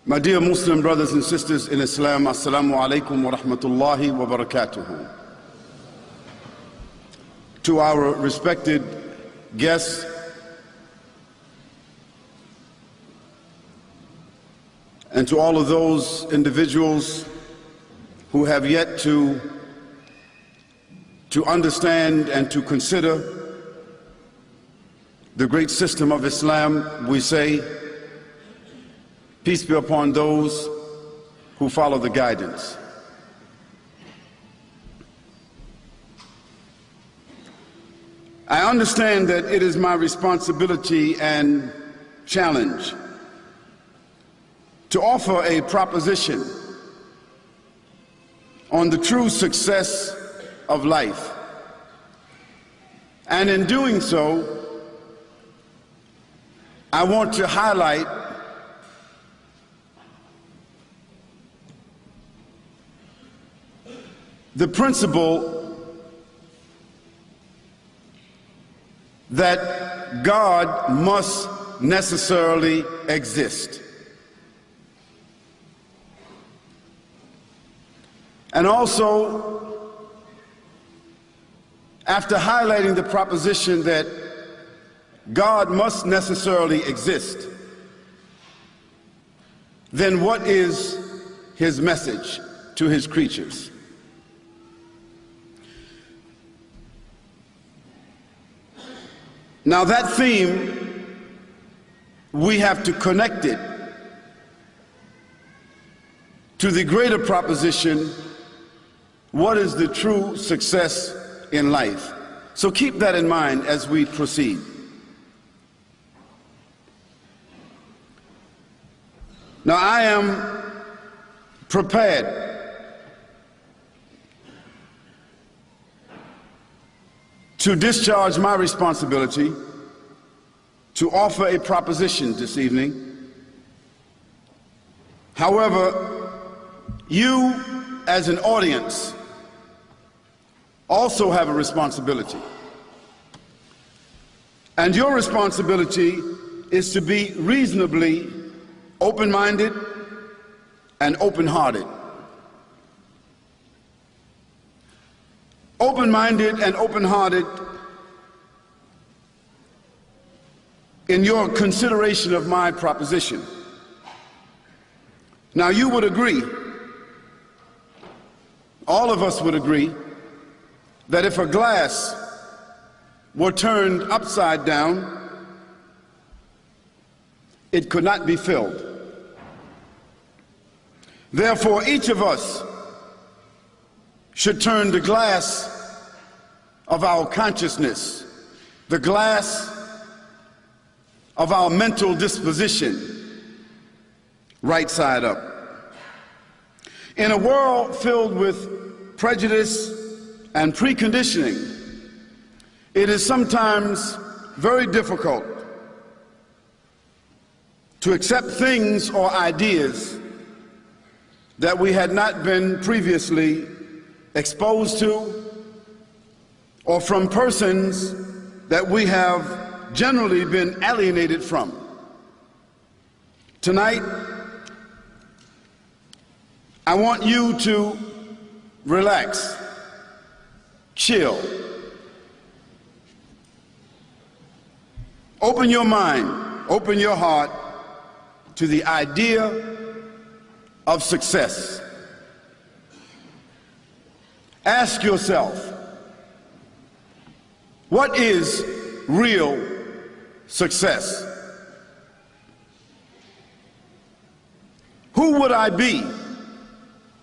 My dear Muslim brothers and sisters in Islam, Assalamu alaikum wa rahmatullahi wa barakatuhu. To our respected guests, and to all of those individuals who have yet to understand and to consider the great system of Islam, we say, peace be upon those who follow the guidance. I understand that it is my responsibility and challenge to offer a proposition on the true success of life. And in doing so, I want to highlight the principle that God must necessarily exist. And also, after highlighting the proposition that God must necessarily exist, then what is his message to his creatures? Now that theme, we have to connect it to the greater proposition, what is the true success in life? So keep that in mind as we proceed. Now I am prepared to discharge my responsibility to offer a proposition this evening. However, you as an audience also have a responsibility. And your responsibility is to be reasonably open-minded and open-hearted. Open-minded and open-hearted in your consideration of my proposition. Now you would agree, all of us would agree, that if a glass were turned upside down, it could not be filled. Therefore, each of us should turn the glass of our consciousness, the glass of our mental disposition, right side up. In a world filled with prejudice and preconditioning, it is sometimes very difficult to accept things or ideas that we had not been previously exposed to, or from persons that we have generally been alienated from. Tonight, I want you to relax, chill, open your mind, open your heart to the idea of success. Ask yourself, what is real success? Who would I be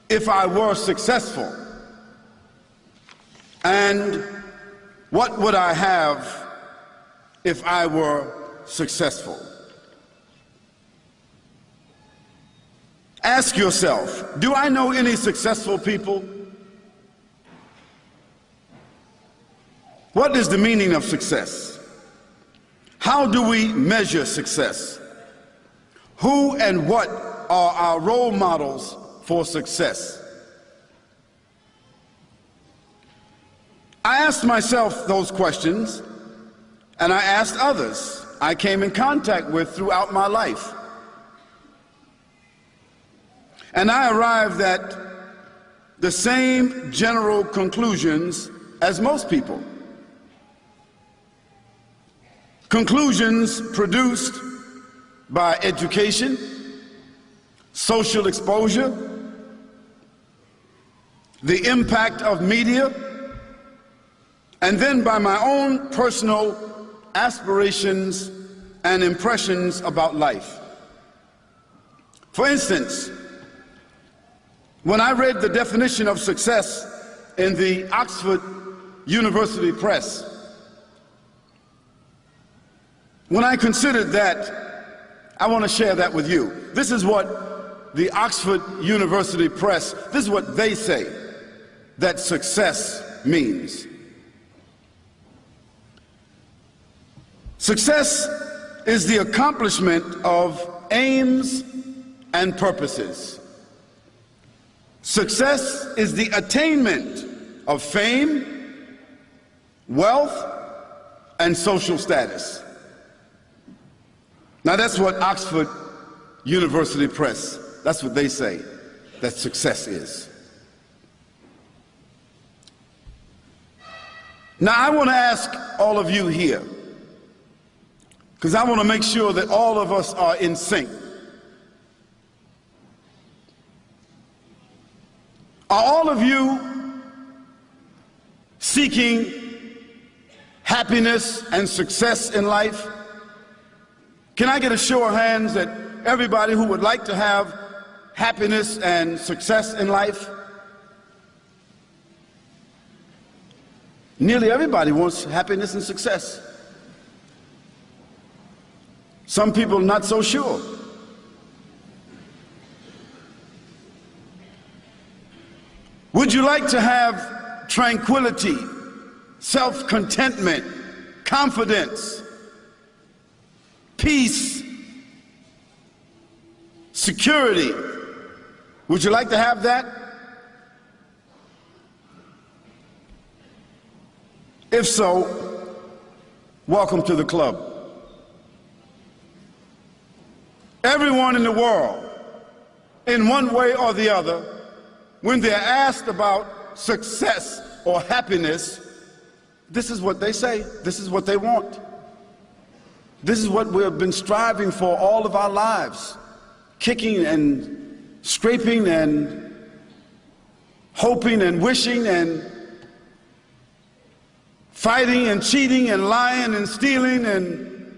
if I were successful? And what would I have if I were successful? Ask yourself, do I know any successful people? What is the meaning of success? How do we measure success? Who and what are our role models for success? I asked myself those questions, and I asked others I came in contact with throughout my life. And I arrived at the same general conclusions as most people. Conclusions produced by education, social exposure, the impact of media, and then by my own personal aspirations and impressions about life. For instance, when I read the definition of success in the Oxford University Press, when I considered that, I want to share that with you. This is what the Oxford University Press, this is what they say that success means. Success is the accomplishment of aims and purposes. Success is the attainment of fame, wealth, and social status. Now that's what Oxford University Press, that's what they say that success is. Now I want to ask all of you here, because I want to make sure that all of us are in sync. Are all of you seeking happiness and success in life? Can I get a show of hands that everybody who would like to have happiness and success in life? Nearly everybody wants happiness and success. Some people not so sure. Would you like to have tranquility, self-contentment, confidence, peace, security? Would you like to have that? If so, welcome to the club. Everyone in the world, in one way or the other, when they're asked about success or happiness, this is what they say, this is what they want. This is what we've been striving for all of our lives, kicking and scraping and hoping and wishing and fighting and cheating and lying and stealing and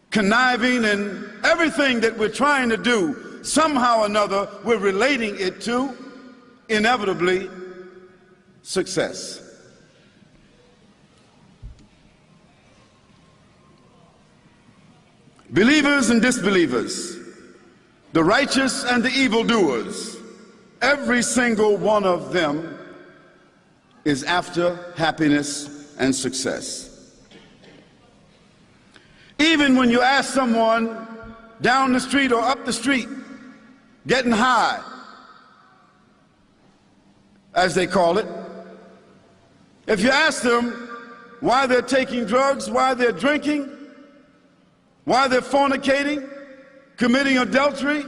conniving and everything that we're trying to do, somehow or another, we're relating it to, inevitably, success. Believers and disbelievers, the righteous and the evildoers, every single one of them is after happiness and success. Even when you ask someone down the street or up the street, getting high, as they call it, if you ask them why they're taking drugs, why they're drinking, why they're fornicating, committing adultery,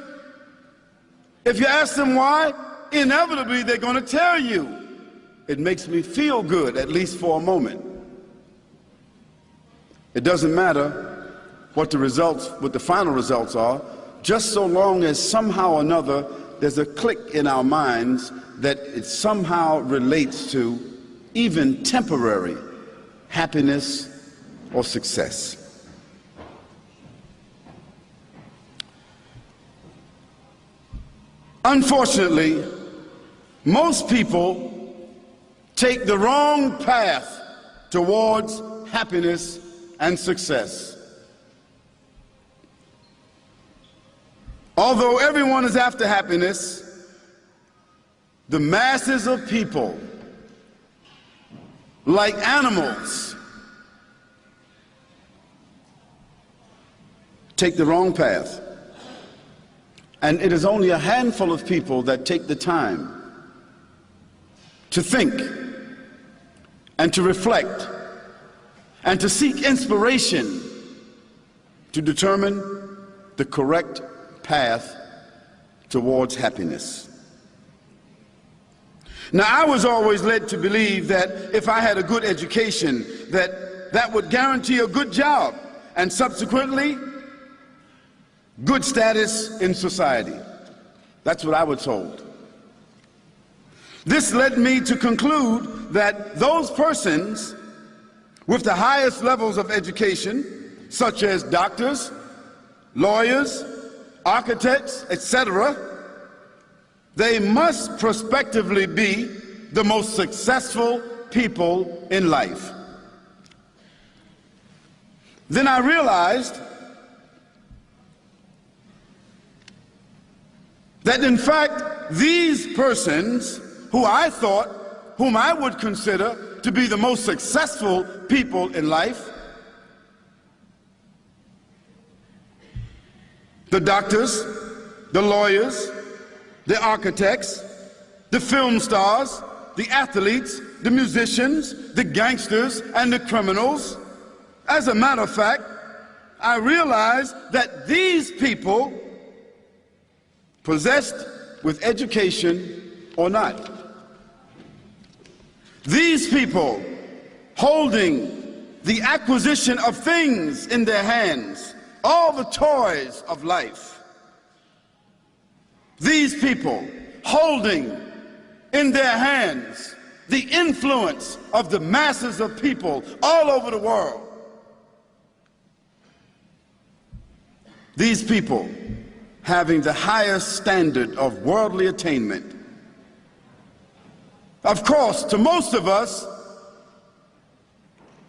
if you ask them why, inevitably they're going to tell you, it makes me feel good, at least for a moment. It doesn't matter what the final results are, just so long as somehow or another there's a click in our minds that it somehow relates to even temporary happiness or success. Unfortunately, most people take the wrong path towards happiness and success. Although everyone is after happiness, the masses of people, like animals, take the wrong path. And it is only a handful of people that take the time to think and to reflect and to seek inspiration to determine the correct path towards happiness. Now, I was always led to believe that if I had a good education, that would guarantee a good job and subsequently good status in society. That's what I was told. This led me to conclude that those persons with the highest levels of education, such as doctors, lawyers, architects, etc., they must prospectively be the most successful people in life. Then I realized that in fact these persons whom I would consider to be the most successful people in life, the doctors, the lawyers, the architects, the film stars, the athletes, the musicians, the gangsters, and the criminals. As a matter of fact, I realized that these people, possessed with education or not, these people holding the acquisition of things in their hands, all the toys of life, these people holding in their hands the influence of the masses of people all over the world, these people having the highest standard of worldly attainment. Of course, to most of us,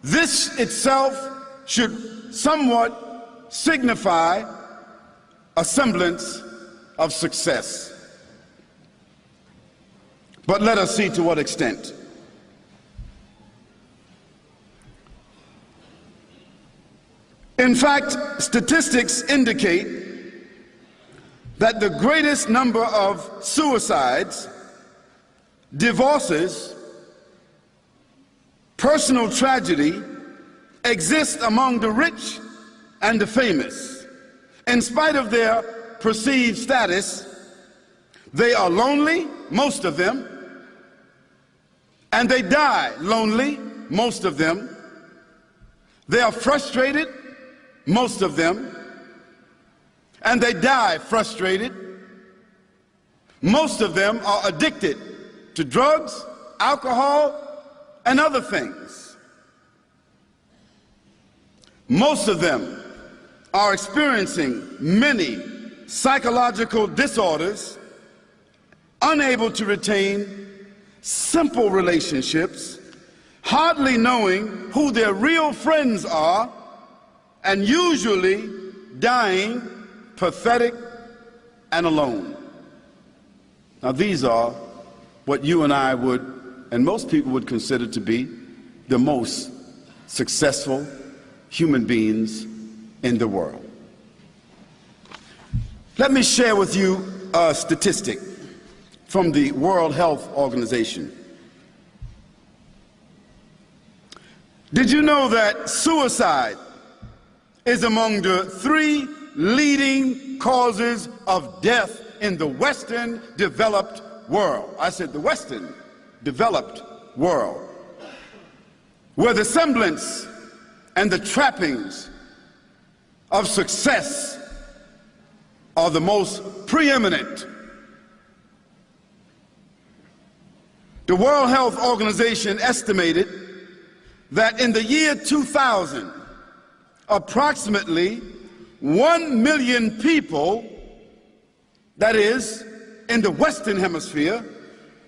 this itself should somewhat signify a semblance of success. But let us see to what extent. In fact, statistics indicate that the greatest number of suicides, divorces, personal tragedy exists among the rich and the famous. In spite of their perceived status, they are lonely, most of them, and they die lonely, most of them. They are frustrated, most of them, and they die frustrated. Most of them are addicted to drugs, alcohol, and other things. Most of them are experiencing many psychological disorders, unable to retain simple relationships, hardly knowing who their real friends are, and usually dying pathetic and alone. Now, these are what you and I would, and most people would consider to be the most successful human beings in the world. Let me share with you a statistic from the World Health Organization. Did you know that suicide is among the 3 leading causes of death in the Western developed world? I said the Western developed world, where the semblance and the trappings of success are the most preeminent. The World Health Organization estimated that in the year 2000, approximately 1 million people, that is, in the Western Hemisphere,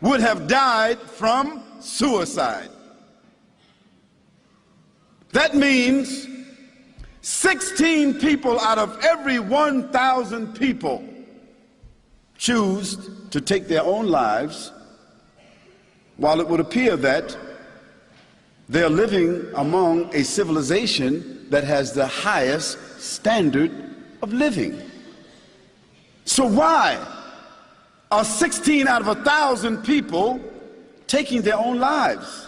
would have died from suicide. That means 16 people out of every 1,000 people choose to take their own lives, while it would appear that they're living among a civilization that has the highest standard of living. So why are 16 out of 1,000 people taking their own lives?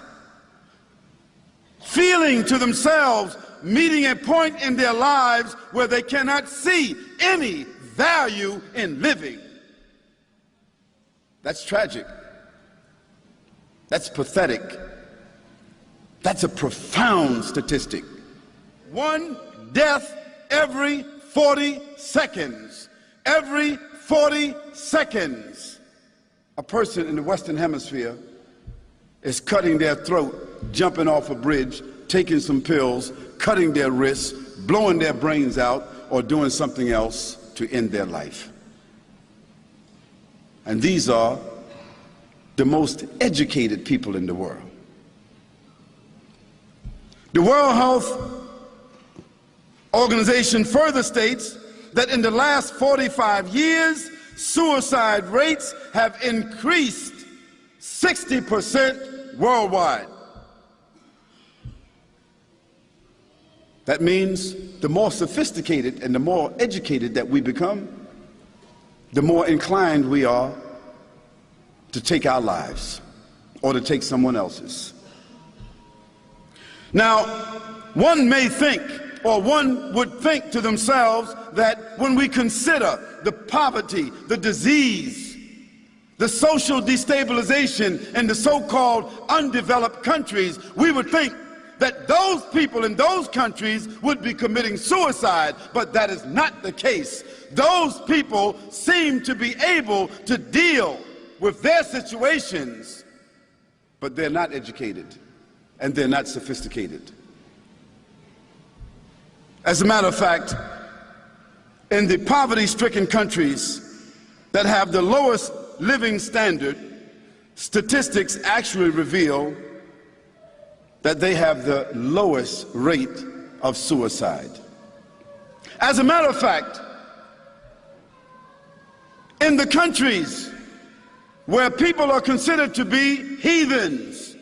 Feeling to themselves, meeting a point in their lives where they cannot see any value in living. That's tragic. That's pathetic. That's a profound statistic. One death every 40 seconds. Every 40 seconds, a person in the Western Hemisphere is cutting their throat, jumping off a bridge, taking some pills, cutting their wrists, blowing their brains out, or doing something else to end their life. And these are the most educated people in the world. The World Health Organization further states that in the last 45 years, suicide rates have increased 60% worldwide. That means the more sophisticated and the more educated that we become, the more inclined we are to take our lives or to take someone else's. Now, one may think, or one would think to themselves, that when we consider the poverty, the disease, the social destabilization in the so-called undeveloped countries, we would think that those people in those countries would be committing suicide, but that is not the case. Those people seem to be able to deal with their situations, but they're not educated and they're not sophisticated. As a matter of fact, in the poverty-stricken countries that have the lowest living standard, statistics actually reveal that they have the lowest rate of suicide. As a matter of fact, in the countries where people are considered to be heathens,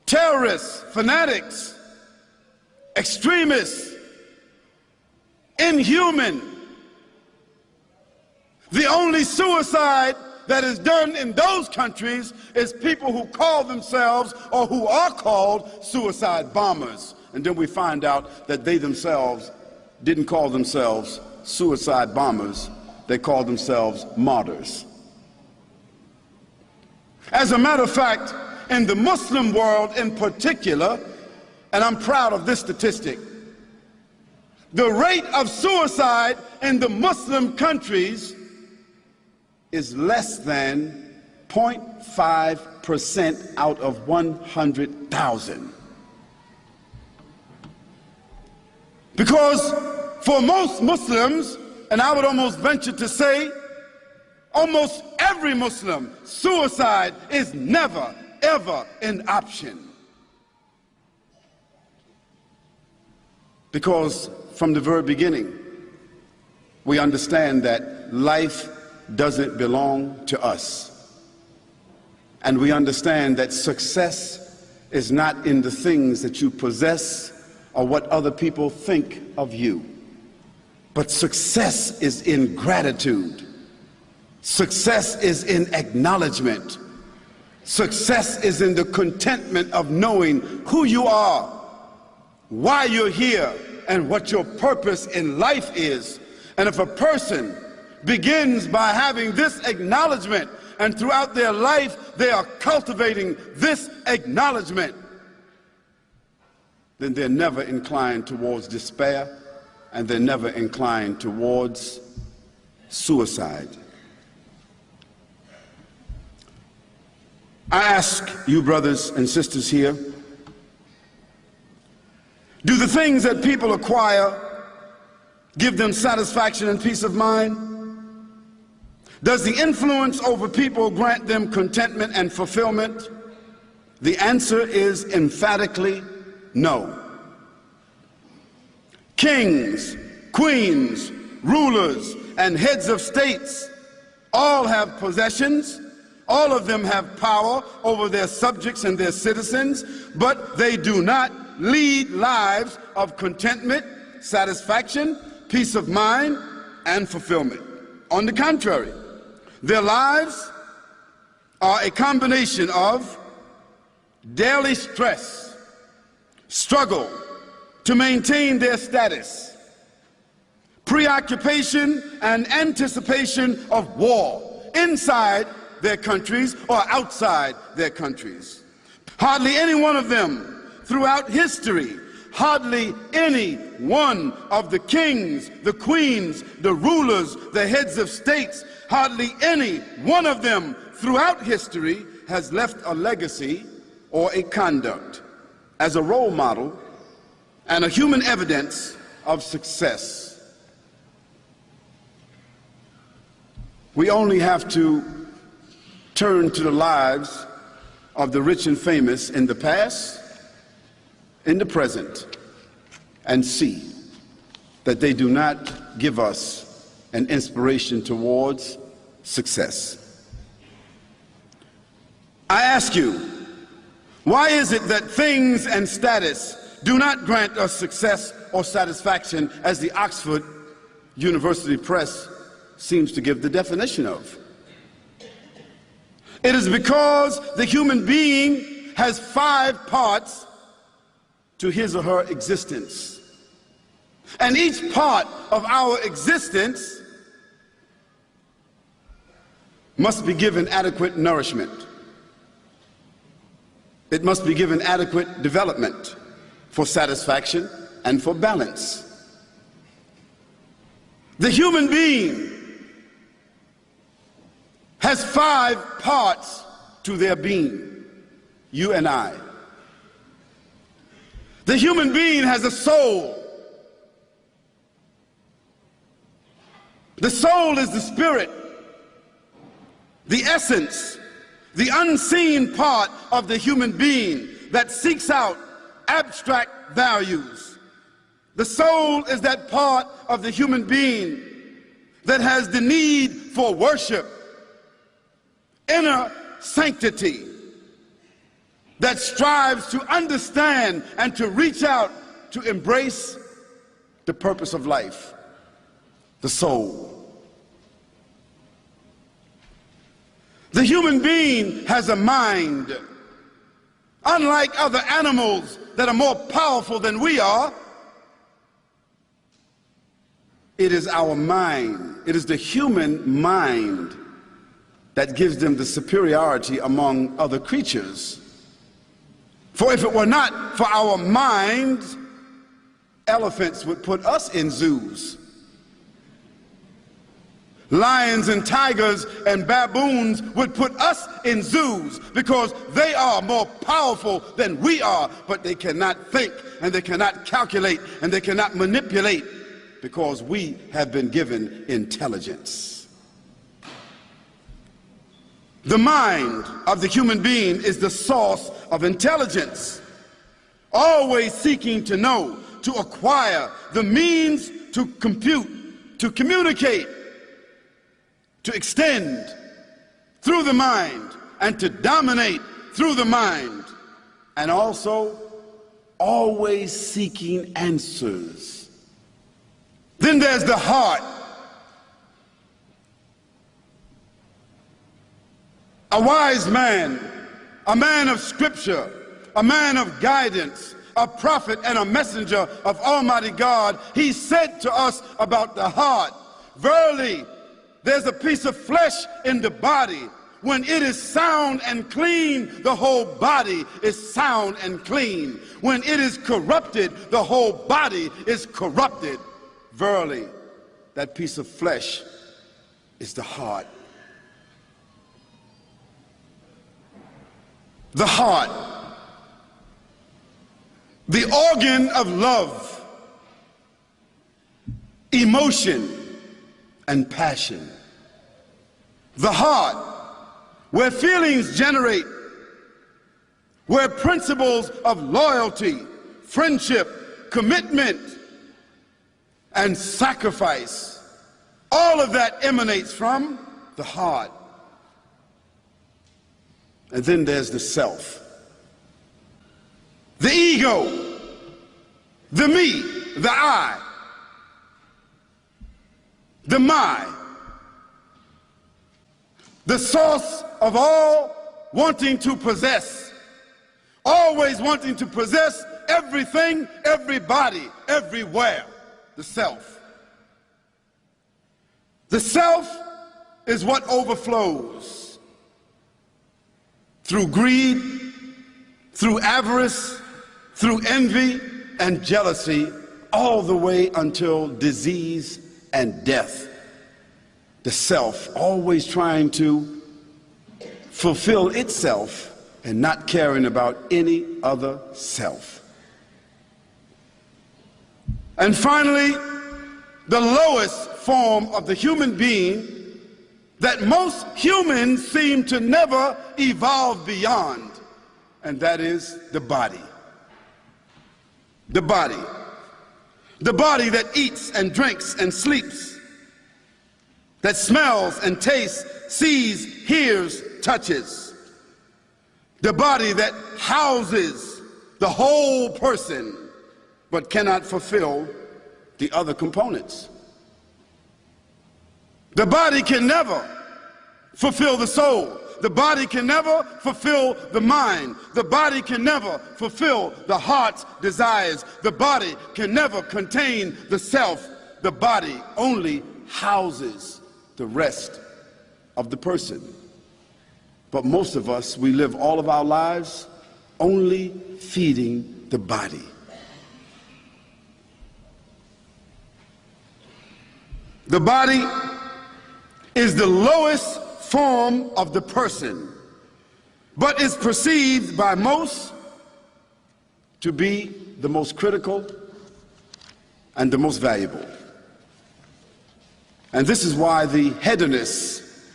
terrorists, fanatics, extremists, inhuman, the only suicide that is done in those countries is people who call themselves, or who are called, suicide bombers. And then we find out that they themselves didn't call themselves suicide bombers, they called themselves martyrs. As a matter of fact, in the Muslim world in particular, and I'm proud of this statistic, the rate of suicide in the Muslim countries is less than 0.5% out of 100,000. Because for most Muslims, and I would almost venture to say almost every Muslim, suicide is never, ever an option. Because from the very beginning, we understand that life doesn't belong to us. And we understand that success is not in the things that you possess or what other people think of you. But success is in gratitude. Success is in acknowledgement. Success is in the contentment of knowing who you are, why you're here, and what your purpose in life is. And if a person begins by having this acknowledgement, and throughout their life they are cultivating this acknowledgement, then they're never inclined towards despair, and they're never inclined towards suicide. I ask you, brothers and sisters here, do the things that people acquire give them satisfaction and peace of mind? Does the influence over people grant them contentment and fulfillment? The answer is emphatically no. Kings, queens, rulers, and heads of states all have possessions. All of them have power over their subjects and their citizens, but they do not lead lives of contentment, satisfaction, peace of mind, and fulfillment. On the contrary, their lives are a combination of daily stress, struggle to maintain their status, preoccupation and anticipation of war, inside their countries or outside their countries. Hardly any one of them throughout history, hardly any one of the kings, the queens, the rulers, the heads of states, hardly any one of them throughout history has left a legacy or a conduct as a role model and a human evidence of success. We only have to turn to the lives of the rich and famous in the past, in the present, and see that they do not give us an inspiration towards success. I ask you, why is it that things and status do not grant us success or satisfaction as the Oxford University Press seems to give the definition of? It is because the human being has 5 parts to his or her existence. And each part of our existence must be given adequate nourishment. It must be given adequate development for satisfaction and for balance. The human being has 5 parts to their being, you and I. The human being has a soul. The soul is the spirit, the essence, the unseen part of the human being that seeks out abstract values. The soul is that part of the human being that has the need for worship, inner sanctity, that strives to understand and to reach out to embrace the purpose of life, the soul. The human being has a mind. Unlike other animals that are more powerful than we are, it is our mind, it is the human mind that gives them the superiority among other creatures. For if it were not for our minds, elephants would put us in zoos. Lions and tigers and baboons would put us in zoos because they are more powerful than we are, but they cannot think and they cannot calculate and they cannot manipulate because we have been given intelligence. The mind of the human being is the source of intelligence, always seeking to know, to acquire the means to compute, to communicate, to extend through the mind and to dominate through the mind, and also always seeking answers. Then there's the heart. A wise man, a man of scripture, a man of guidance, a prophet and a messenger of Almighty God, he said to us about the heart, verily, there's a piece of flesh in the body. When it is sound and clean, the whole body is sound and clean. When it is corrupted, the whole body is corrupted. Verily, that piece of flesh is the heart. The heart, the organ of love, emotion, and passion. The heart, where feelings generate, where principles of loyalty, friendship, commitment, and sacrifice, all of that emanates from the heart. And then there's the self, the ego, the me, the I, the my, the source of all wanting to possess, always wanting to possess everything, everybody, everywhere, the self. The self is what overflows through greed, through avarice, through envy and jealousy, all the way until disease and death. The self always trying to fulfill itself and not caring about any other self. And finally, the lowest form of the human being that most humans seem to never evolve beyond, and that is the body. The body. The body that eats and drinks and sleeps, that smells and tastes, sees, hears, touches. The body that houses the whole person but cannot fulfill the other components. The body can never fulfill the soul. The body can never fulfill the mind. The body can never fulfill the heart's desires. The body can never contain the self. The body only houses the rest of the person. But most of us, we live all of our lives only feeding the body. The body is the lowest form of the person, but is perceived by most to be the most critical and the most valuable. And this is why the hedonists,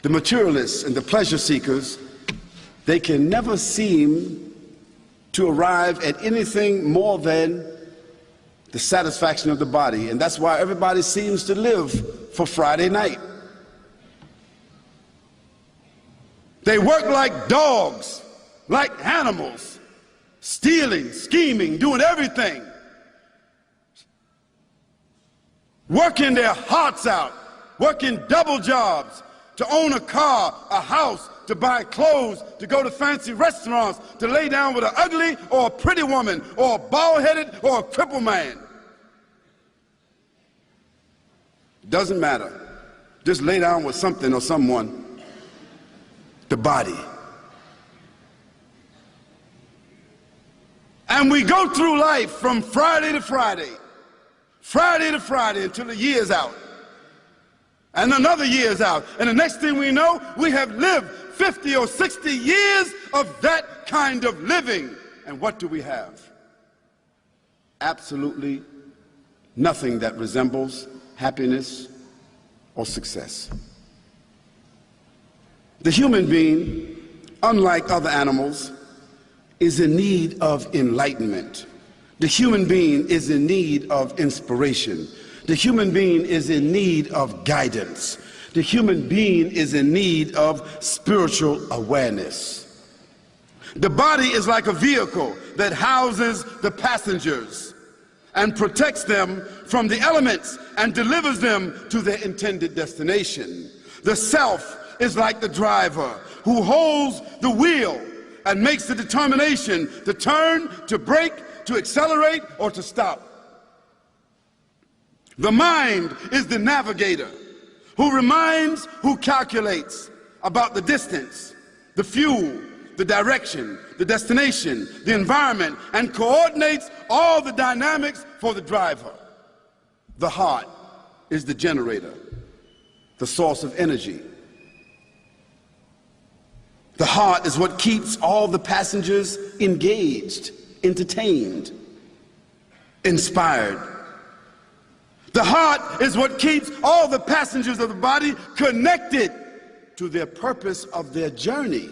the materialists, and the pleasure seekers, they can never seem to arrive at anything more than the satisfaction of the body. And that's why everybody seems to live for Friday night. They work like dogs, like animals, stealing, scheming, doing everything, working their hearts out, working double jobs to own a car, a house, to buy clothes, to go to fancy restaurants, to lay down with an ugly or a pretty woman, or a bald-headed or a crippled man. Doesn't matter. Just lay down with something or someone. The body. And we go through life from Friday to Friday, Friday to Friday, until the year's out. And another year's out. And the next thing we know, we have lived 50 or 60 years of that kind of living. And what do we have? Absolutely nothing that resembles happiness or success. The human being, unlike other animals, is in need of enlightenment. The human being is in need of inspiration. The human being is in need of guidance. The human being is in need of spiritual awareness. The body is like a vehicle that houses the passengers and protects them from the elements and delivers them to their intended destination. The self is like the driver who holds the wheel and makes the determination to turn, to brake, to accelerate, or to stop. The mind is the navigator who reminds, who calculates about the distance, the fuel, the direction, the destination, the environment, and coordinates all the dynamics for the driver. The heart is the generator, the source of energy. The heart is what keeps all the passengers engaged, entertained, inspired. The heart is what keeps all the passengers of the body connected to their purpose of their journey.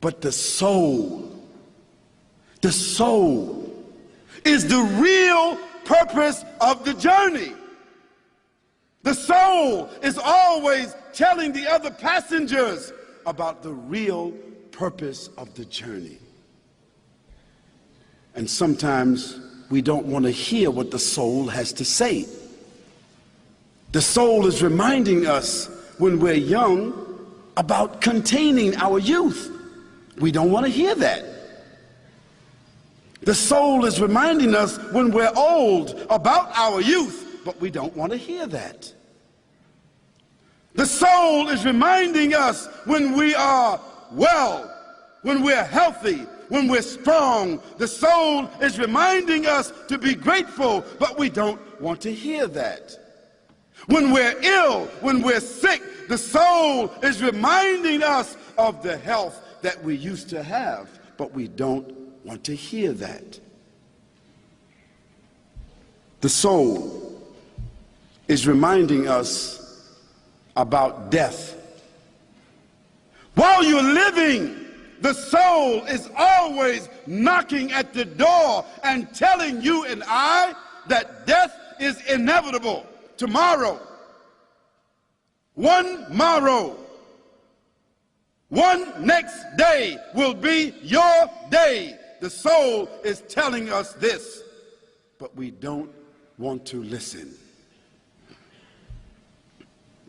But the soul is the real purpose of the journey. The soul is always telling the other passengers about the real purpose of the journey. And sometimes we don't want to hear what the soul has to say. The soul is reminding us when we're young about containing our youth. We don't want to hear that. The soul is reminding us when we're old about our youth, but we don't want to hear that. The soul is reminding us when we are well, when we're healthy, when we're strong. The soul is reminding us to be grateful, but we don't want to hear that. When we're ill, when we're sick, the soul is reminding us of the health that we used to have, but we don't want to hear that. The soul is reminding us about death. While you're living, the soul is always knocking at the door and telling you and I that death is inevitable. Tomorrow, one morrow, one next day will be your day. The soul is telling us this, but we don't want to listen.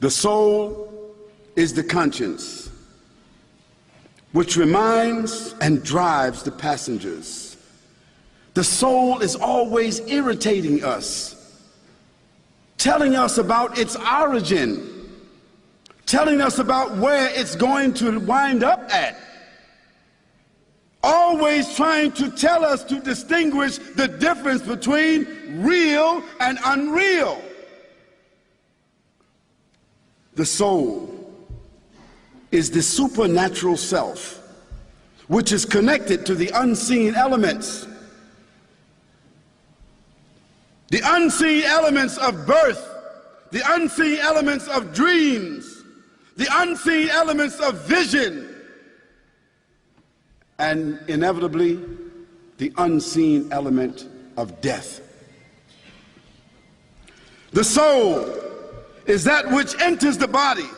The soul is the conscience, which reminds and drives the passengers. The soul is always irritating us, telling us about its origin, telling us about where it's going to wind up at, always trying to tell us to distinguish the difference between real and unreal. The soul is the supernatural self, which is connected to the unseen elements. The unseen elements of birth, the unseen elements of dreams, the unseen elements of vision, and inevitably the unseen element of death. The soul is that which enters the body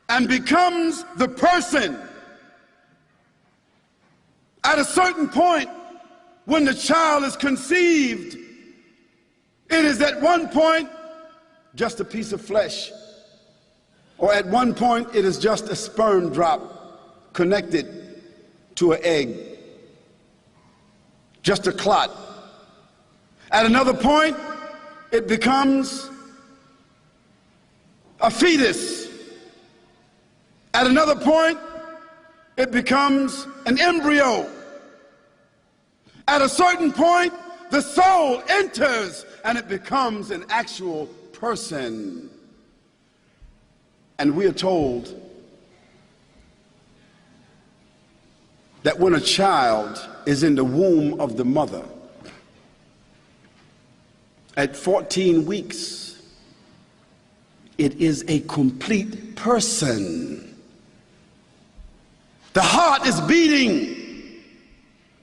and becomes the person. At a certain point, when the child is conceived, it is at one point just a piece of flesh, or at one point it is just a sperm drop connected to an egg, just a clot. At another point, it becomes a fetus. At another point, it becomes an embryo. At a certain point, the soul enters and it becomes an actual person. And we are told that when a child is in the womb of the mother, at 14 weeks, it is a complete person. The heart is beating.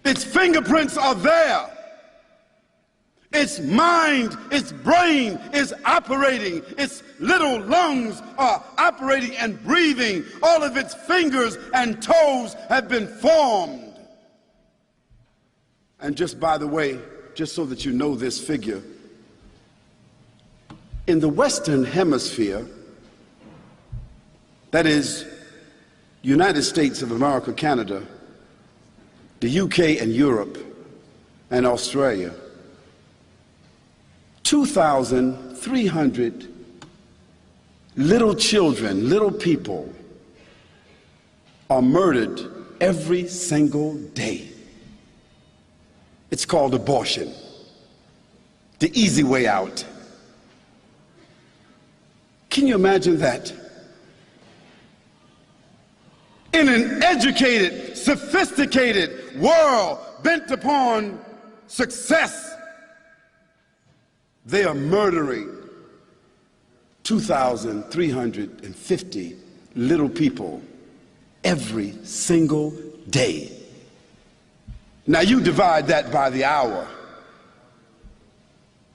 Its fingerprints are there. Its mind, its brain is operating. Its little lungs are operating and breathing. All of its fingers and toes have been formed. And just by the way, just so that you know this figure, in the Western Hemisphere, that is, United States of America, Canada, the UK and Europe and Australia, 2,300 little children, little people are murdered every single day. It's called abortion, the easy way out. Can you imagine that? In an educated, sophisticated world bent upon success, they are murdering 2,350 little people every single day. Now you divide that by the hour.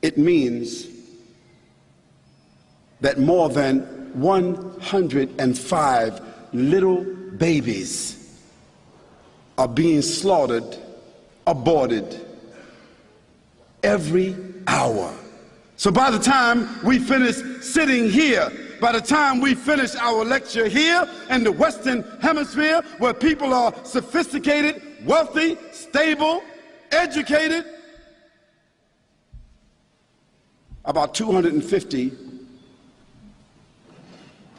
It means that more than 105 little babies are being slaughtered, aborted every hour. So by the time we finish sitting here, by the time we finish our lecture here in the Western Hemisphere, where people are sophisticated, wealthy, stable, educated, about 250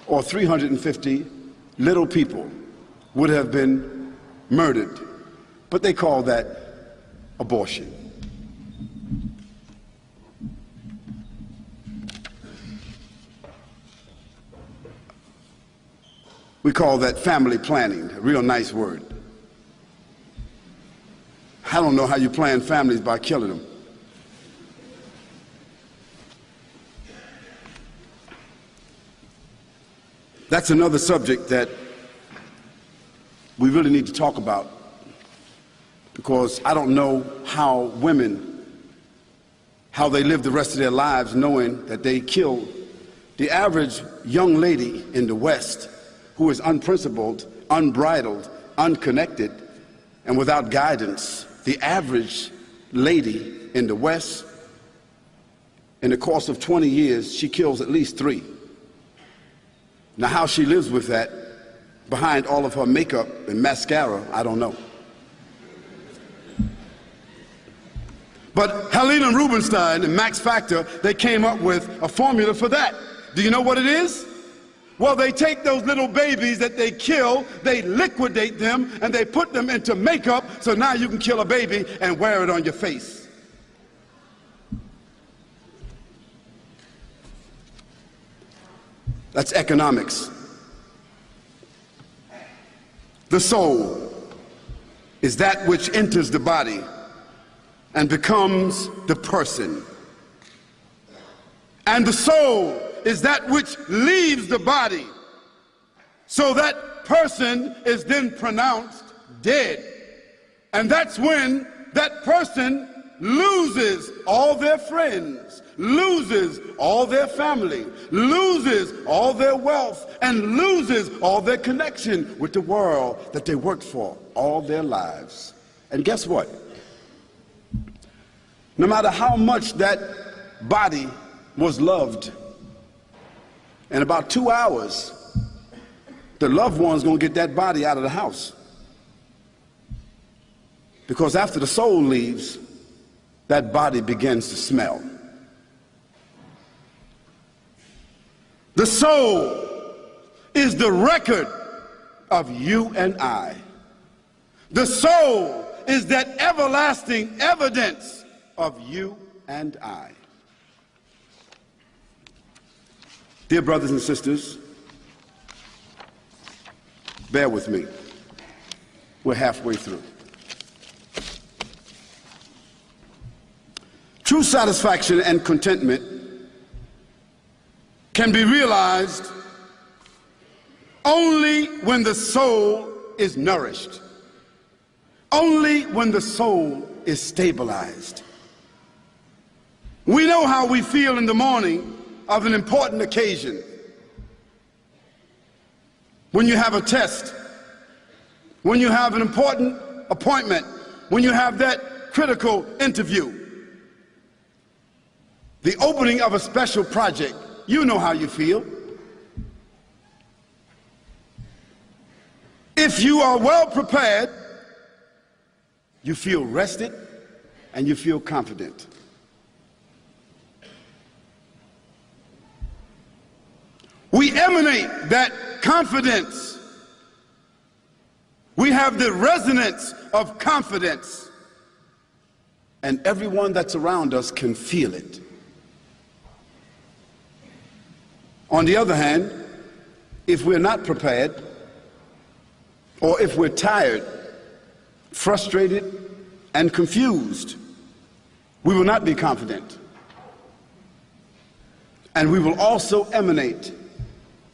or 350 little people would have been murdered. But they call that abortion. We call that family planning, a real nice word. I don't know how you plan families by killing them. That's another subject that we really need to talk about, because I don't know how women, how they live the rest of their lives knowing that they kill the average young lady in the West who is unprincipled, unbridled, unconnected, and without guidance. The average lady in the West, in the course of 20 years, she kills at least 3. Now, how she lives with that behind all of her makeup and mascara, I don't know. But Khalid and Rubenstein and Max Factor, they came up with a formula for that. Do you know what it is? Well, they take those little babies that they kill, they liquidate them, and they put them into makeup, so now you can kill a baby and wear it on your face. That's economics. The soul is that which enters the body and becomes the person. And the soul is that which leaves the body. So that person is then pronounced dead. And that's when that person loses all their friends, loses all their family, loses all their wealth, and loses all their connection with the world that they worked for all their lives. And guess what? No matter how much that body was loved, in about 2 hours, the loved one's gonna get that body out of the house. Because after the soul leaves, that body begins to smell. The soul is the record of you and I. The soul is that everlasting evidence of you and I. Dear brothers and sisters, bear with me. We're halfway through. True satisfaction and contentment can be realized only when the soul is nourished, only when the soul is stabilized. We know how we feel in the morning of an important occasion. When you have a test, when you have an important appointment, when you have that critical interview, the opening of a special project, you know how you feel. If you are well prepared, you feel rested and you feel confident. We emanate that confidence. We have the resonance of confidence, and everyone that's around us can feel it. On the other hand, if we're not prepared, or if we're tired, frustrated, and confused, we will not be confident. And we will also emanate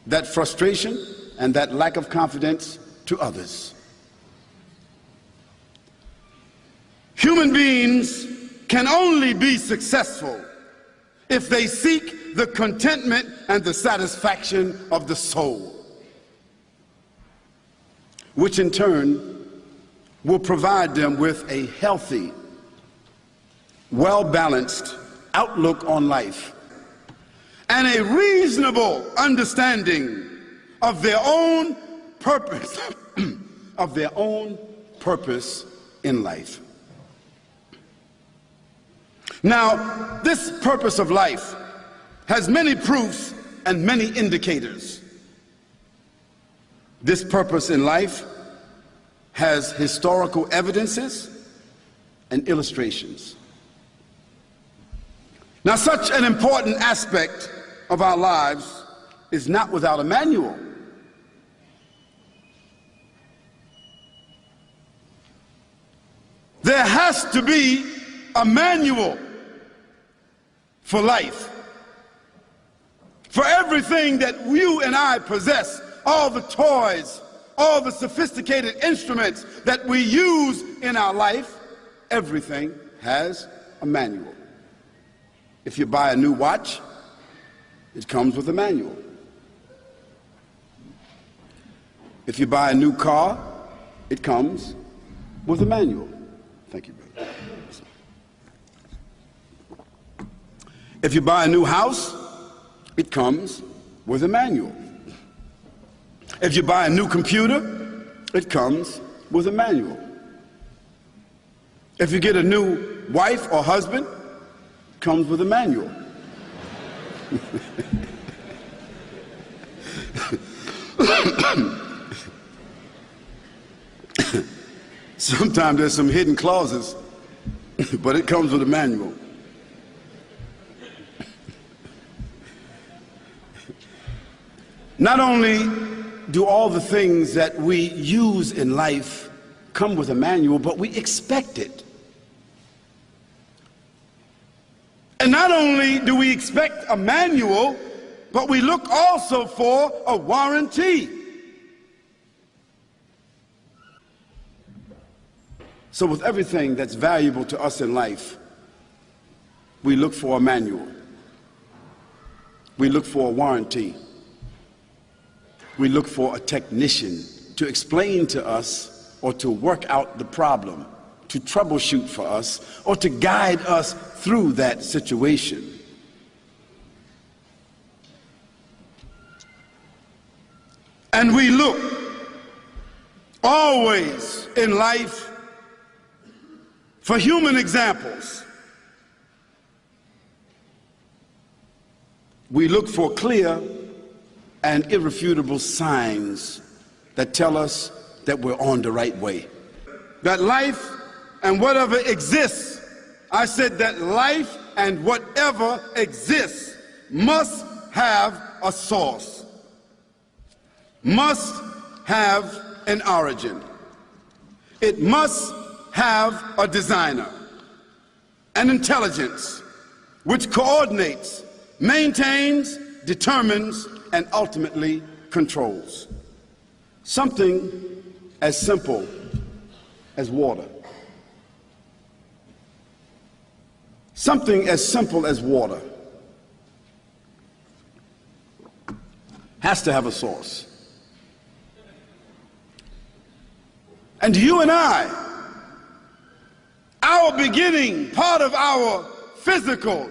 that frustration and that lack of confidence to others. Human beings can only be successful if they seek the contentment and the satisfaction of the soul, which in turn will provide them with a healthy, well-balanced outlook on life and a reasonable understanding of their own purpose, of their own purpose in life. Now, this purpose of life has many proofs and many indicators. This purpose in life has historical evidences and illustrations. Now, such an important aspect of our lives is not without a manual. There has to be a manual for life. For everything that you and I possess, all the toys, all the sophisticated instruments that we use in our life, everything has a manual. If you buy a new watch, it comes with a manual. If you buy a new car, it comes with a manual. Thank you, brother. If you buy a new house, it comes with a manual. If you buy a new computer, it comes with a manual. If you get a new wife or husband, it comes with a manual. Sometimes there's some hidden clauses, but it comes with a manual. Not only do all the things that we use in life come with a manual, but we expect it. And not only do we expect a manual, but we look also for a warranty. So with everything that's valuable to us in life, we look for a manual. We look for a warranty. We look for a technician to explain to us or to work out the problem, to troubleshoot for us, or to guide us through that situation. And we look always in life for human examples. We look for clear and irrefutable signs that tell us that we're on the right way. That life and whatever exists, I said that life and whatever exists must have a source, must have an origin. It must have a designer, an intelligence which coordinates, maintains, determines, and ultimately controls. Something as simple as water. Something as simple as water has to have a source. And you and I, our beginning, part of our physical,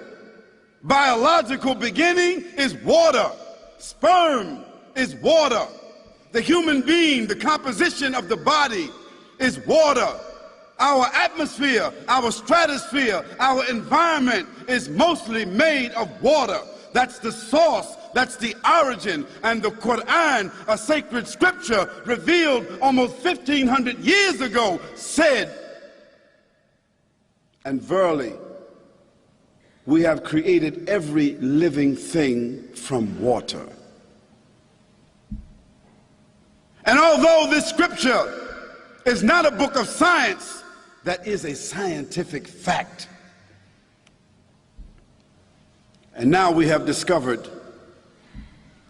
biological beginning is water. Sperm is water. The human being, the composition of the body is water. Our atmosphere, our stratosphere, our environment is mostly made of water. That's the source, that's the origin. And the Quran, a sacred scripture revealed almost 1,500 years ago, said, and verily, we have created every living thing from water. And although this scripture is not a book of science, that is a scientific fact. And now we have discovered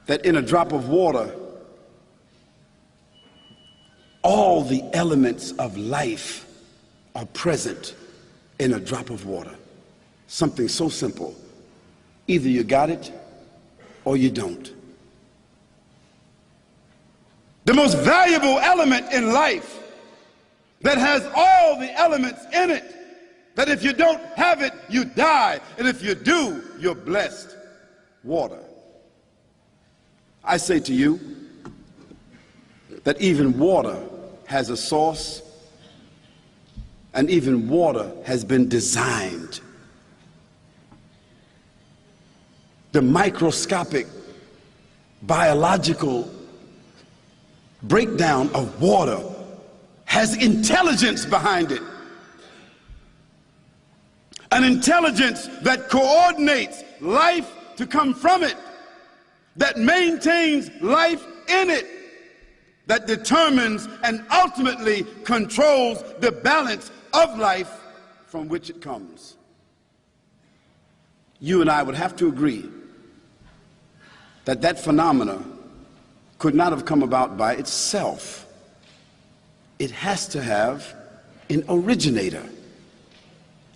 that in a drop of water, all the elements of life are present in a drop of water. Something so simple. Either you got it or you don't. The most valuable element in life that has all the elements in it, that if you don't have it, you die, and if you do, you're blessed. Water. I say to you that even water has a source, and even water has been designed. The microscopic biological breakdown of water has intelligence behind it. An intelligence that coordinates life to come from it, that maintains life in it, that determines and ultimately controls the balance of life from which it comes. You and I would have to agree that that phenomena could not have come about by itself. It has to have an originator.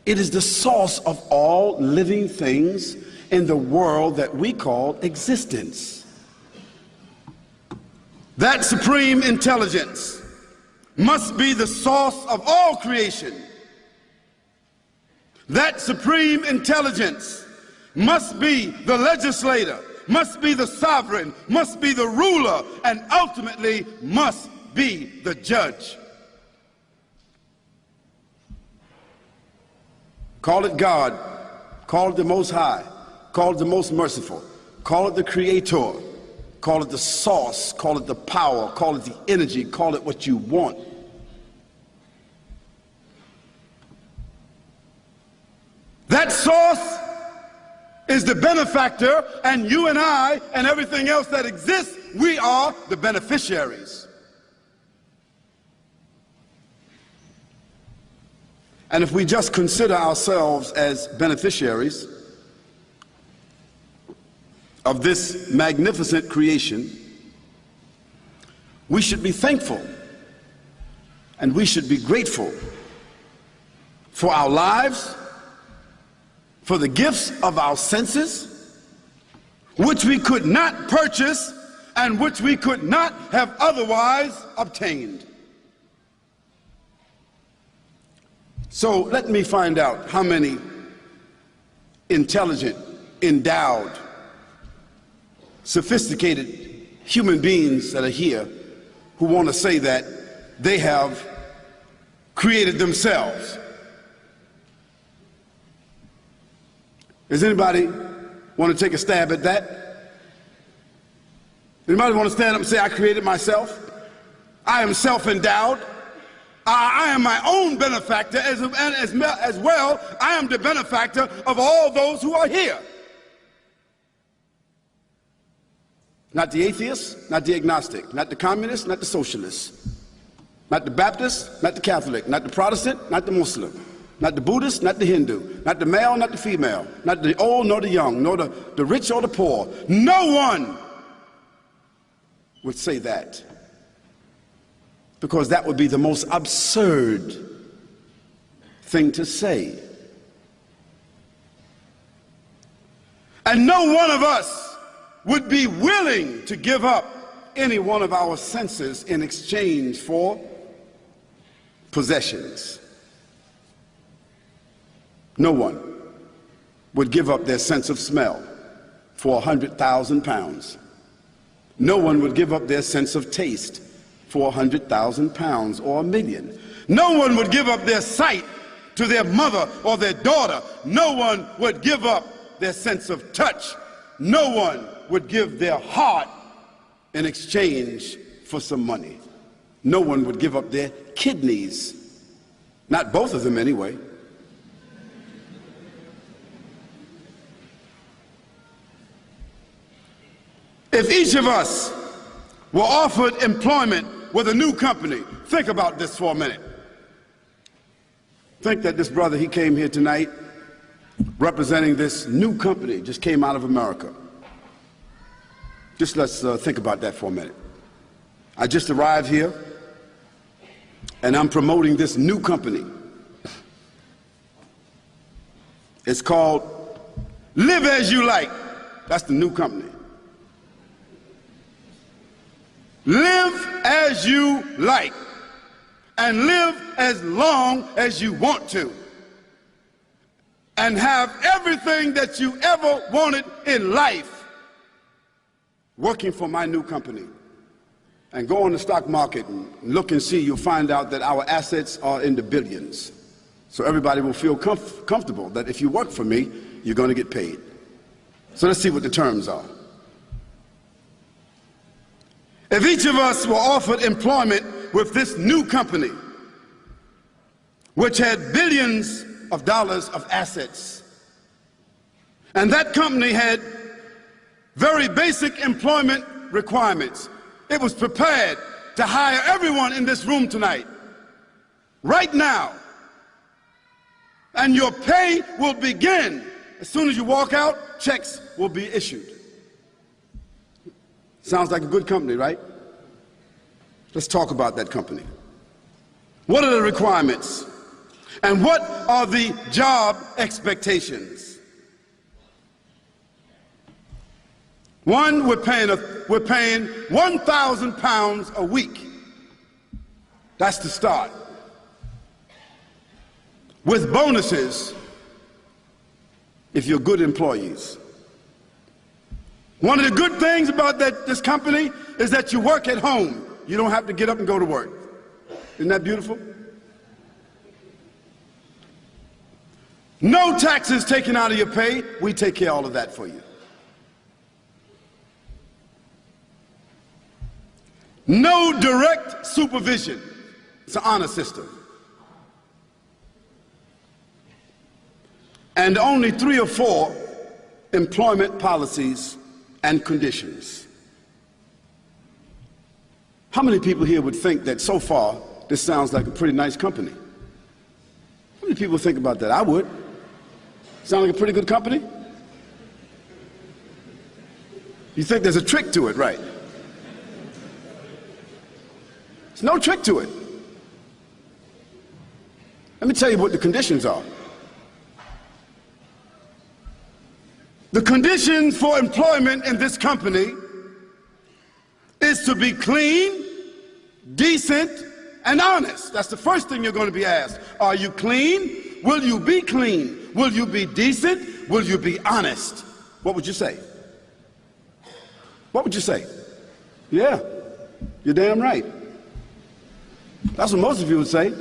It is the source of all living things in the world that we call existence. That supreme intelligence must be the source of all creation. That supreme intelligence must be the legislator, must be the sovereign, must be the ruler, and ultimately must be the judge. Call it God, call it the Most High, call it the Most Merciful, call it the Creator, call it the source, call it the power, call it the energy, call it what you want. That source is the benefactor, and you and I and everything else that exists, we are the beneficiaries. And if we just consider ourselves as beneficiaries of this magnificent creation, we should be thankful and we should be grateful for our lives, for the gifts of our senses, which we could not purchase and which we could not have otherwise obtained. So let me find out how many intelligent, endowed, sophisticated human beings that are here who want to say that they have created themselves. Does anybody want to take a stab at that? Anybody want to stand up and say, I created myself? I am self-endowed. I am my own benefactor, as well, I am the benefactor of all those who are here. Not the atheist, not the agnostic, not the communist, not the socialist, not the Baptist, not the Catholic, not the Protestant, not the Muslim, not the Buddhist, not the Hindu, not the male, not the female, not the old nor the young, nor the rich or the poor. No one would say that, because that would be the most absurd thing to say. And no one of us would be willing to give up any one of our senses in exchange for possessions. No one would give up their sense of smell for 100,000 pounds. No one would give up their sense of taste for 100,000 pounds or $1 million. No one would give up their sight to their mother or their daughter. No one would give up their sense of touch. No one would give their heart in exchange for some money. No one would give up their kidneys. Not both of them anyway. If each of us were offered employment with a new company, think about this for a minute. Think that this brother, he came here tonight representing this new company, just came out of America. Just let's think about that for a minute. I just arrived here and I'm promoting this new company. It's called Live As You Like. That's the new company. Live as you like, and live as long as you want to, and have everything that you ever wanted in life working for my new company. And go on the stock market and look and see, you'll find out that our assets are in the billions. So everybody will feel comfortable that if you work for me, you're going to get paid. So let's see what the terms are. If each of us were offered employment with this new company, which had billions of dollars of assets, and that company had very basic employment requirements, it was prepared to hire everyone in this room tonight, right now, and your pay will begin as soon as you walk out. Checks will be issued. Sounds like a good company, right? Let's talk about that company. What are the requirements? And what are the job expectations? One, we're paying 1,000 pounds a week. That's the start. With bonuses if you're good employees. One of the good things about this company is that you work at home. You don't have to get up and go to work. Isn't that beautiful? No taxes taken out of your pay. We take care of all of that for you. No direct supervision. It's an honor system. And only 3 or 4 employment policies and conditions. How many people here would think that so far this sounds like a pretty nice company? How many people think about that? I would. Sound like a pretty good company? You think there's a trick to it, right? There's no trick to it. Let me tell you what the conditions are. The conditions for employment in this company is to be clean, decent, and honest. That's the first thing you're going to be asked. Are you clean? Will you be clean? Will you be decent? Will you be honest? What would you say? What would you say? Yeah, you're damn right. That's what most of you would say.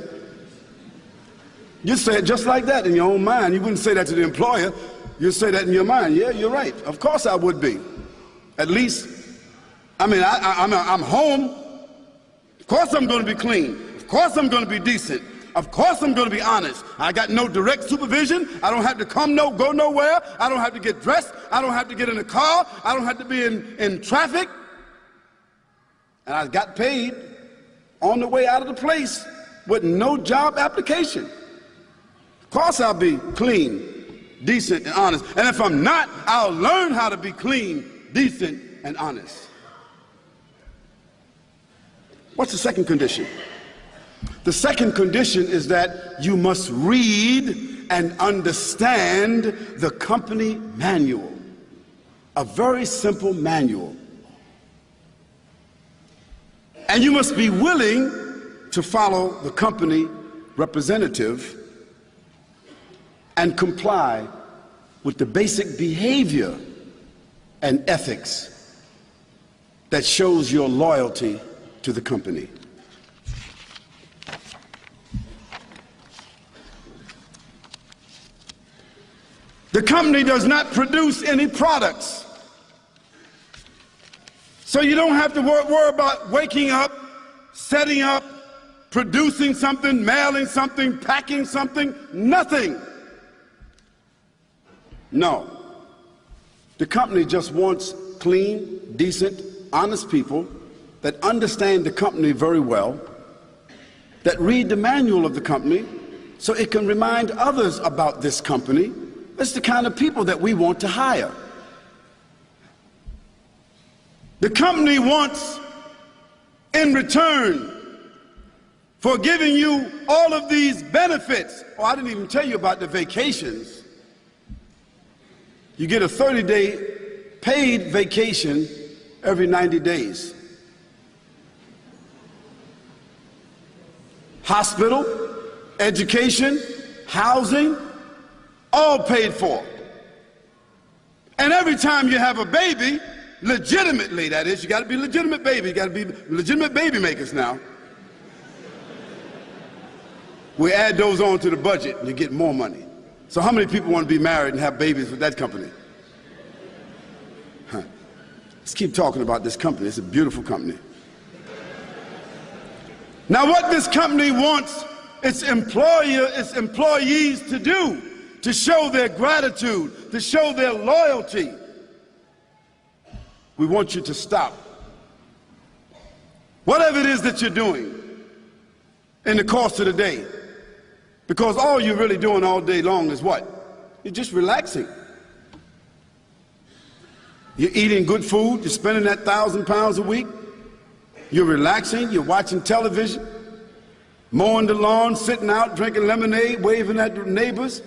You'd say it just like that in your own mind. You wouldn't say that to the employer. You'd say that in your mind. Yeah, you're right. Of course I would be. At least, I'm home. Of course I'm going to be clean. Of course I'm going to be decent. Of course I'm going to be honest. I got no direct supervision. I don't have to go nowhere. I don't have to get dressed. I don't have to get in a car. I don't have to be in traffic. And I got paid on the way out of the place with no job application. Of course I'll be clean, decent, and honest. And if I'm not, I'll learn how to be clean, decent, and honest. What's the second condition? The second condition is that you must read and understand the company manual. A very simple manual. And you must be willing to follow the company representative and comply with the basic behavior and ethics that shows your loyalty to the company. The company does not produce any products. So you don't have to worry about waking up, setting up, producing something, mailing something, packing something, nothing. No. The company just wants clean, decent, honest people that understand the company very well, that read the manual of the company so it can remind others about this company. It's the kind of people that we want to hire. The company wants, in return for giving you all of these benefits. Oh, I didn't even tell you about the vacations. You get a 30-day paid vacation every 90 days. Hospital, education, housing, all paid for. And every time you have a baby, legitimately, that is, you got to be legitimate baby. You got to be legitimate baby makers now. We add those on to the budget and you get more money. So how many people want to be married and have babies with that company? Let's keep talking about this company. It's a beautiful company. Now what this company wants its employees to do, to show their gratitude, to show their loyalty, we want you to stop whatever it is that you're doing in the course of the day, because all you're really doing all day long is what? You're just relaxing. You're eating good food, you're spending that 1,000 pounds a week, you're relaxing, you're watching television, mowing the lawn, sitting out, drinking lemonade, waving at the neighbors.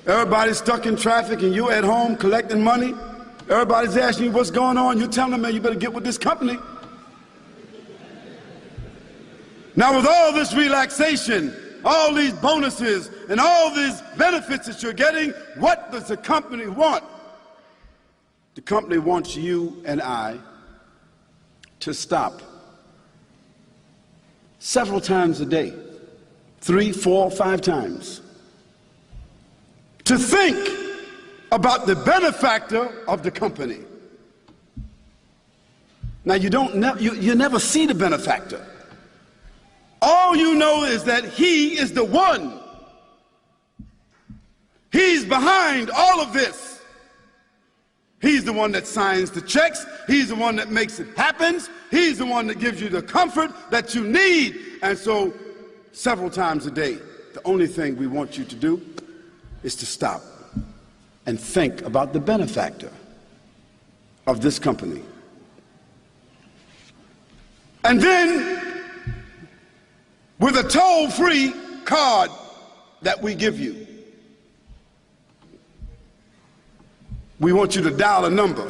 Everybody's stuck in traffic and you're at home collecting money. Everybody's asking you what's going on. You're telling them, man, you better get with this company. Now with all this relaxation, all these bonuses and all these benefits that you're getting, what does the company want? The company wants you and I to stop several times a day, 3, 4, 5 times, to think about the benefactor of the company. Now you never see the benefactor. All you know is that he is the one. He's behind all of this. He's the one that signs the checks. He's the one that makes it happen. He's the one that gives you the comfort that you need. And so several times a day, the only thing we want you to do is to stop and think about the benefactor of this company. And then, with a toll-free card that we give you, we want you to dial a number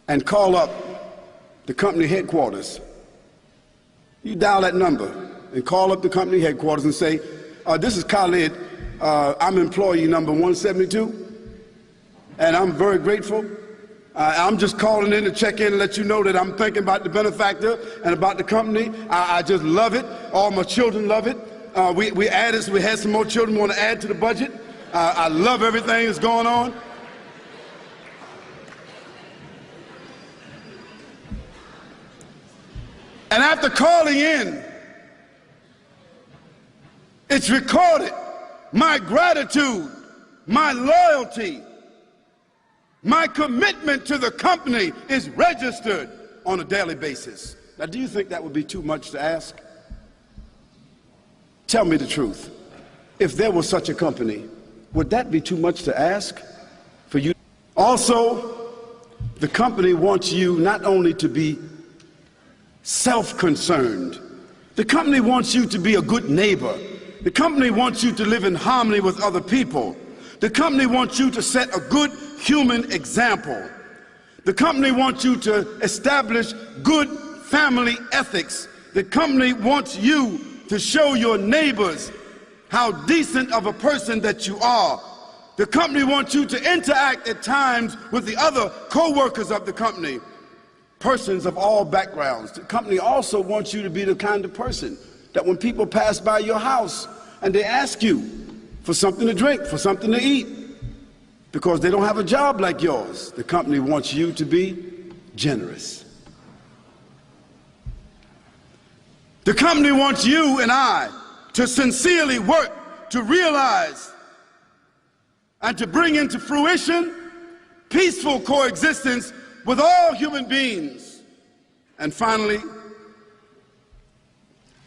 and call up the company headquarters. You dial that number and call up the company headquarters and say, this is Khalid, I'm employee number 172, and I'm very grateful. I'm just calling in to check in and let you know that I'm thinking about the benefactor and about the company. I just love it. All my children love it. We had some more children we want to add to the budget. I love everything that's going on. And after calling in, it's recorded. My gratitude, my loyalty, my commitment to the company is registered on a daily basis. Now, do you think that would be too much to ask? Tell me the truth. If there was such a company, would that be too much to ask for you? Also, the company wants you not only to be self-concerned, the company wants you to be a good neighbor. The company wants you to live in harmony with other people. The company wants you to set a good human example. The company wants you to establish good family ethics. The company wants you to show your neighbors how decent of a person that you are. The company wants you to interact at times with the other co-workers of the company, persons of all backgrounds. The company also wants you to be the kind of person that when people pass by your house and they ask you for something to drink, for something to eat, because they don't have a job like yours, the company wants you to be generous. The company wants you and I to sincerely work to realize and to bring into fruition peaceful coexistence with all human beings. And finally,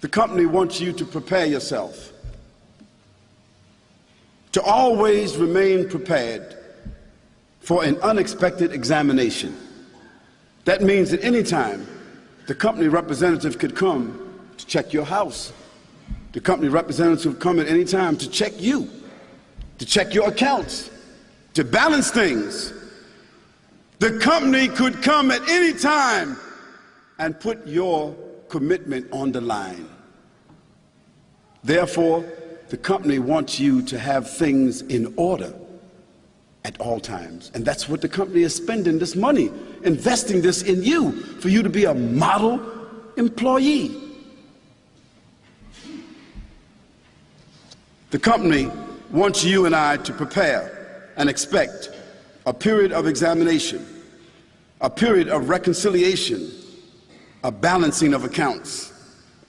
the company wants you to prepare yourself, to always remain prepared for an unexpected examination. That means that any time the company representative could come to check your house. The company representative could come at any time to check you, to check your accounts, to balance things. The company could come at any time and put your commitment on the line. Therefore, the company wants you to have things in order at all times. And that's what the company is spending this money, investing this in you, for you to be a model employee. The company wants you and I to prepare and expect a period of examination, a period of reconciliation, a balancing of accounts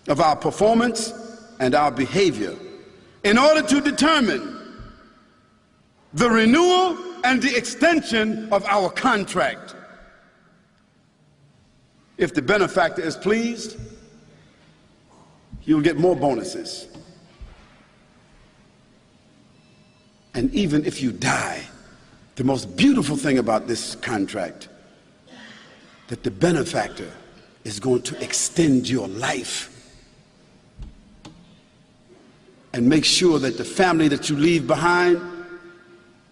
of our performance and our behavior in order to determine the renewal and the extension of our contract. If the benefactor is pleased, you'll get more bonuses. And even if you die, the most beautiful thing about this contract, that the benefactor is going to extend your life and make sure that the family that you leave behind,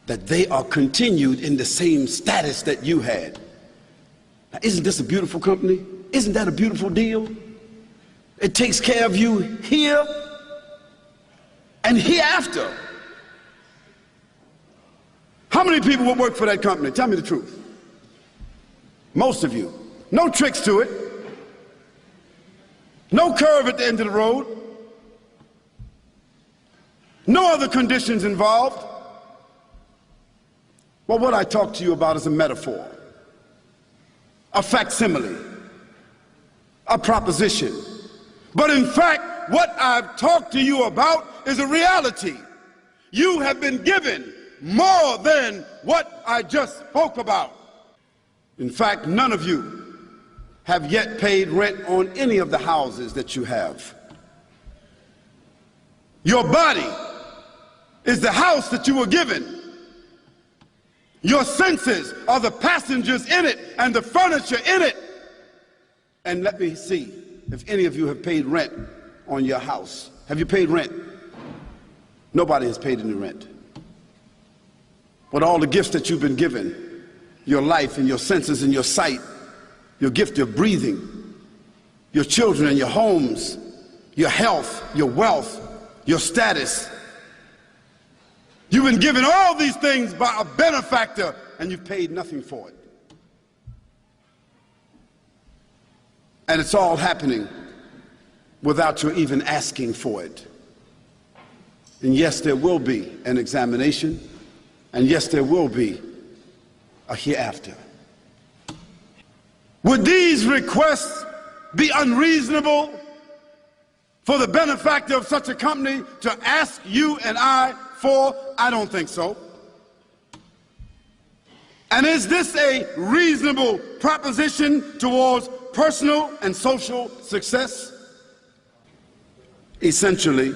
that they are continued in the same status that you had. Now, isn't this a beautiful company? Isn't that a beautiful deal? It takes care of you here and hereafter. How many people would work for that company? Tell me the truth. Most of you. No tricks to it. No curve at the end of the road. No other conditions involved. Well, what I talk to you about is a metaphor, a facsimile, a proposition. But in fact, what I've talked to you about is a reality. You have been given more than what I just spoke about. In fact, none of you have yet paid rent on any of the houses that you have. Your body is the house that you were given. Your senses are the passengers in it and the furniture in it. And let me see if any of you have paid rent on your house. Have you paid rent? Nobody has paid any rent. But all the gifts that you've been given, your life and your senses and your sight, your gift of breathing, your children and your homes, your health, your wealth, your status. You've been given all these things by a benefactor and you've paid nothing for it. And it's all happening without you even asking for it. And yes, there will be an examination, and yes, there will be a hereafter. Would these requests be unreasonable for the benefactor of such a company to ask you and I for? I don't think so. And is this a reasonable proposition towards personal and social success? Essentially,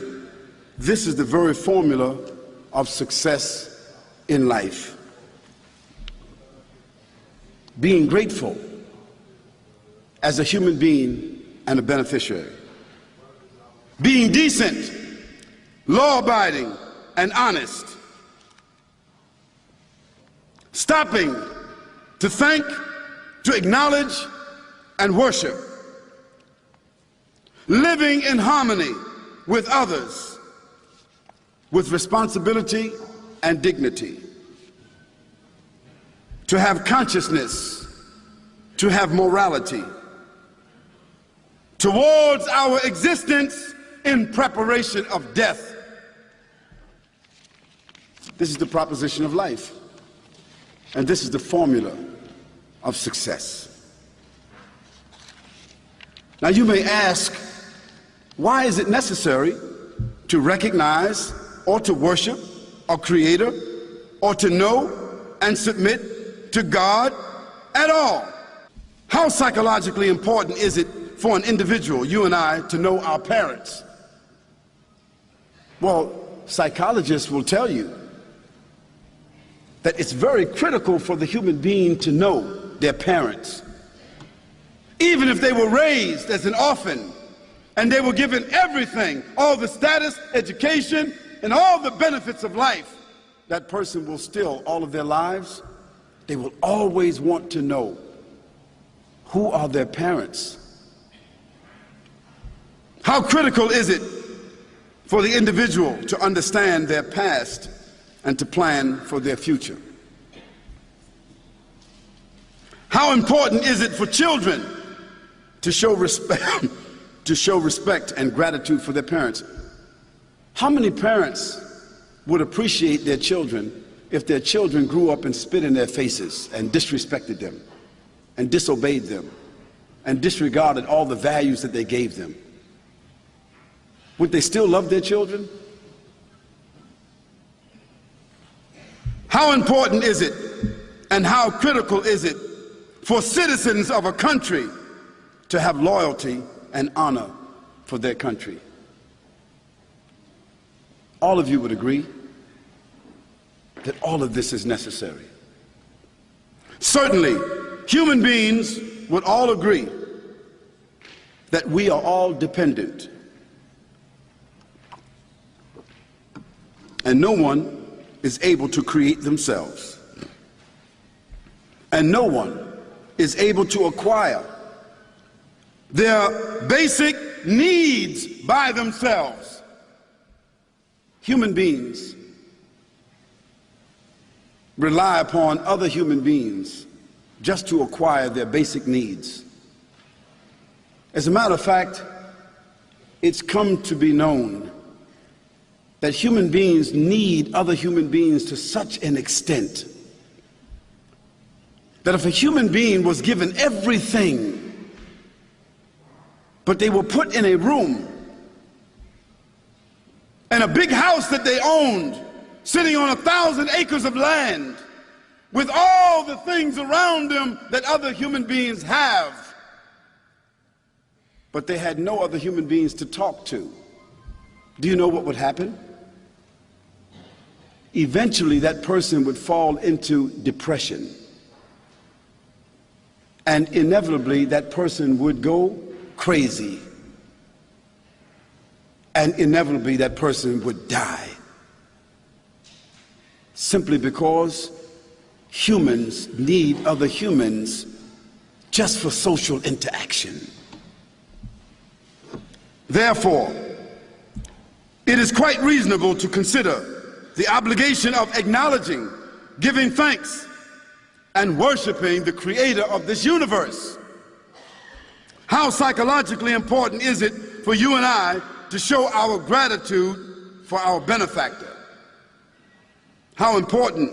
this is the very formula of success in life. Being grateful as a human being and a beneficiary. Being decent, law-abiding, and honest. Stopping to thank, to acknowledge, and worship. Living in harmony with others, with responsibility and dignity. To have consciousness, to have morality. Towards our existence in preparation of death. This is the proposition of life. And this is the formula of success. Now you may ask, why is it necessary to recognize or to worship a creator or to know and submit to God at all? How psychologically important is it for an individual, you and I, to know our parents? Well, psychologists will tell you that it's very critical for the human being to know their parents. Even if they were raised as an orphan and they were given everything, all the status, education, and all the benefits of life, that person will still, all of their lives, they will always want to know who are their parents. How critical is it for the individual to understand their past and to plan for their future? How important is it for children to show respect and gratitude for their parents? How many parents would appreciate their children if their children grew up and spit in their faces and disrespected them and disobeyed them and disregarded all the values that they gave them, would they still love their children? How important is it and how critical is it for citizens of a country to have loyalty and honor for their country? All of you would agree that all of this is necessary. Certainly, human beings would all agree that we are all dependent, and no one is able to create themselves, and no one is able to acquire their basic needs by themselves. Human beings rely upon other human beings just to acquire their basic needs. As a matter of fact, it's come to be known that human beings need other human beings to such an extent that if a human being was given everything, but they were put in a room, in a big house that they owned, sitting on 1,000 acres of land, with all the things around them that other human beings have, but they had no other human beings to talk to, do you know what would happen? Eventually that person would fall into depression, and inevitably that person would go crazy, and inevitably that person would die, simply because humans need other humans just for social interaction. Therefore, it is quite reasonable to consider the obligation of acknowledging, giving thanks, and worshiping the creator of this universe. How psychologically important is it for you and I to show our gratitude for our benefactor? How important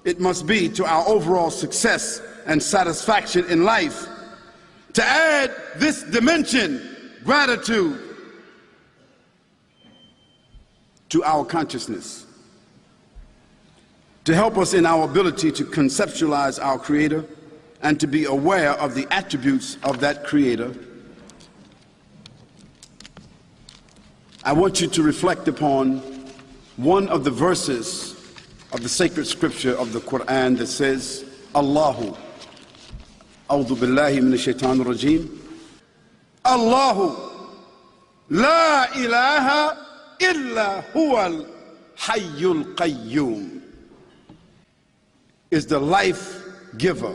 it must be to our overall success and satisfaction in life to add this dimension, gratitude, to our consciousness, to help us in our ability to conceptualize our Creator and to be aware of the attributes of that Creator. I want you to reflect upon one of the verses of the sacred scripture of the Quran that says, Allahu, A'udhu billahi minash shaitanir rajim, Allahu, la ilaha illa huwal hayyul qayyum, is the life giver,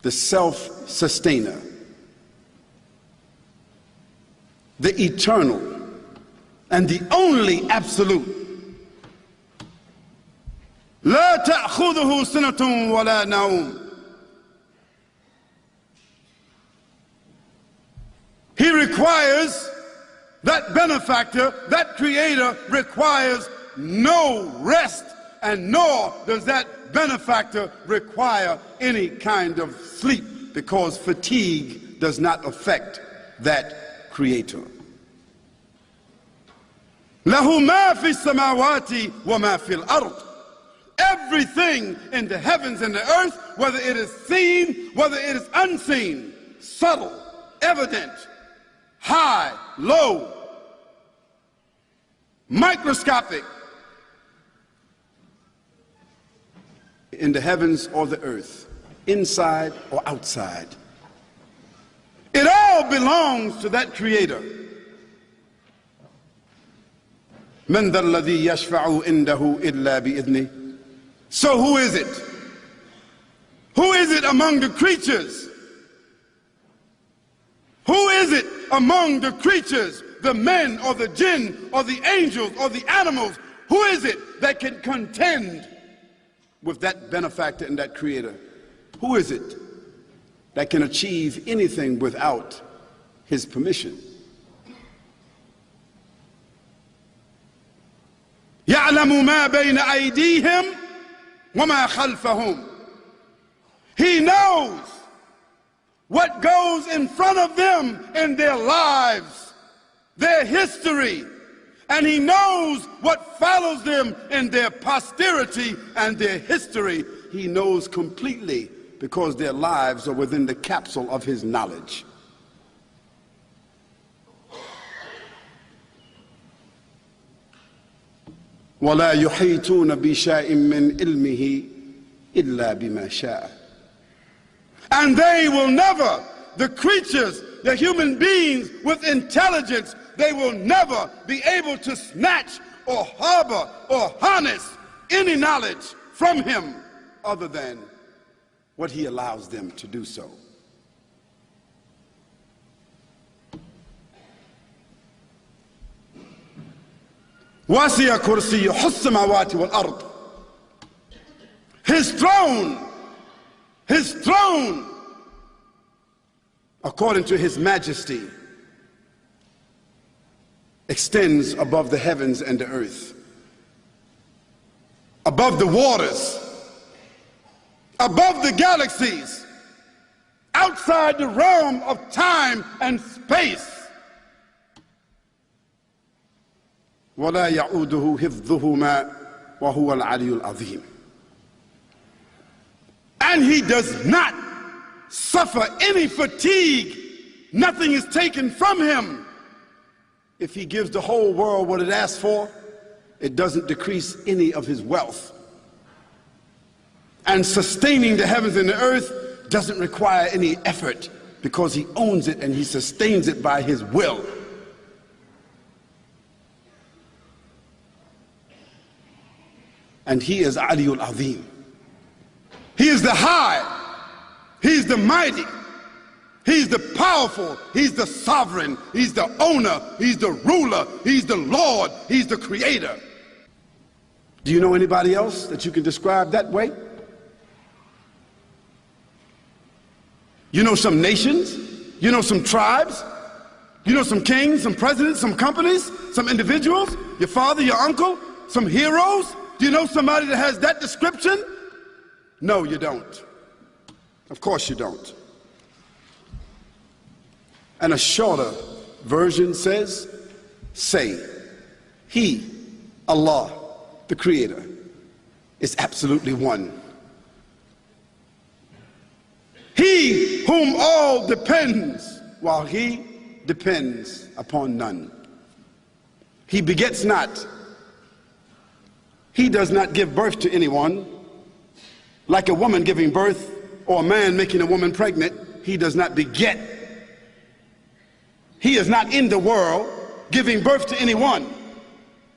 the self-sustainer, the eternal, and the only absolute. لا تأخذه سنة ولا نوم. He requires, that benefactor, that creator requires no rest, and nor does that benefactor require any kind of sleep, because fatigue does not affect that creator. له ما في السماوات وما في الأرض. Everything in the heavens and the earth, whether it is seen, whether it is unseen, subtle, evident, high, low, microscopic, in the heavens or the earth, inside or outside, it all belongs to that creator. من ذا الذي يشفع عنده إلا بإذنه. So who is it? Who is it among the creatures? Who is it among the creatures, the men or the jinn or the angels or the animals? Who is it that can contend with that benefactor and that creator? Who is it that can achieve anything without his permission? يعلم ما بين أيديهم وما خلفهم. He knows what goes in front of them in their lives, their history, and he knows what follows them in their posterity and their history. He knows completely because their lives are within the capsule of his knowledge. وَلَا يُحِيطُونَ بِشَيْءٍ مِّنْ عِلْمِهِ إِلَّا بِمَا شَاءَ. And they will never, the creatures, the human beings with intelligence, they will never be able to snatch or harbor or harness any knowledge from him other than what he allows them to do so. وَسِعَ كُرْسِيُّهُ السَّمَاوَاتِ وَالْأَرْضِ. His throne, according to his majesty, extends above the heavens and the earth, above the waters, above the galaxies, outside the realm of time and space. وَلَا يَعُودُهُ حِفْظُهُمَا وَهُوَ الْعَلِيُّ الْعَظِيمُ. And he does not suffer any fatigue. Nothing is taken from him. If he gives the whole world what it asks for, it doesn't decrease any of his wealth. And sustaining the heavens and the earth doesn't require any effort because he owns it and he sustains it by his will. And he is Aliyul Azim. He is the high, he's the mighty, he's the powerful, he's the sovereign, he's the owner, he's the ruler, he's the Lord, he's the creator. Do you know anybody else that you can describe that way? You know some nations, you know some tribes, you know some kings, some presidents, some companies, some individuals, your father, your uncle, some heroes. Do you know somebody that has that description? No, you don't. Of course you don't. And a shorter version says, say, he, Allah, the Creator, is absolutely one. He whom all depends, while he depends upon none. He begets not. He does not give birth to anyone. Like a woman giving birth or a man making a woman pregnant, he does not beget. He is not in the world giving birth to anyone.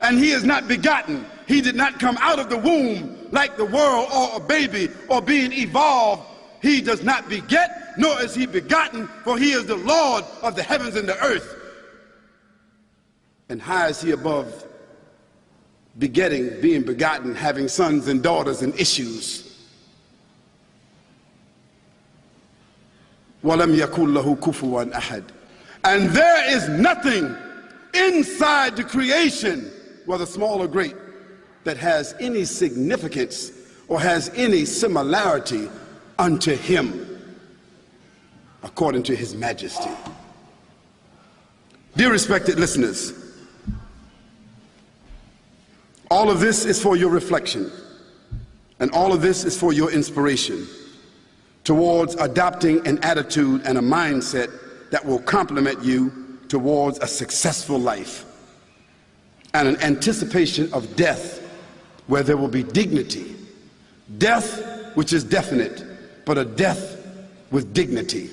And he is not begotten. He did not come out of the womb like the world or a baby or being evolved. He does not beget, nor is he begotten, for he is the Lord of the heavens and the earth. And high is he above begetting, being begotten, having sons and daughters and issues. وَلَمْ يَكُنْ لَهُ كُفُوًا أَحَدٌ. And there is nothing inside the creation, whether small or great, that has any significance or has any similarity unto him, according to his majesty. Dear respected listeners, all of this is for your reflection, and all of this is for your inspiration towards adopting an attitude and a mindset that will complement you towards a successful life and an anticipation of death where there will be dignity. Death which is definite, but a death with dignity.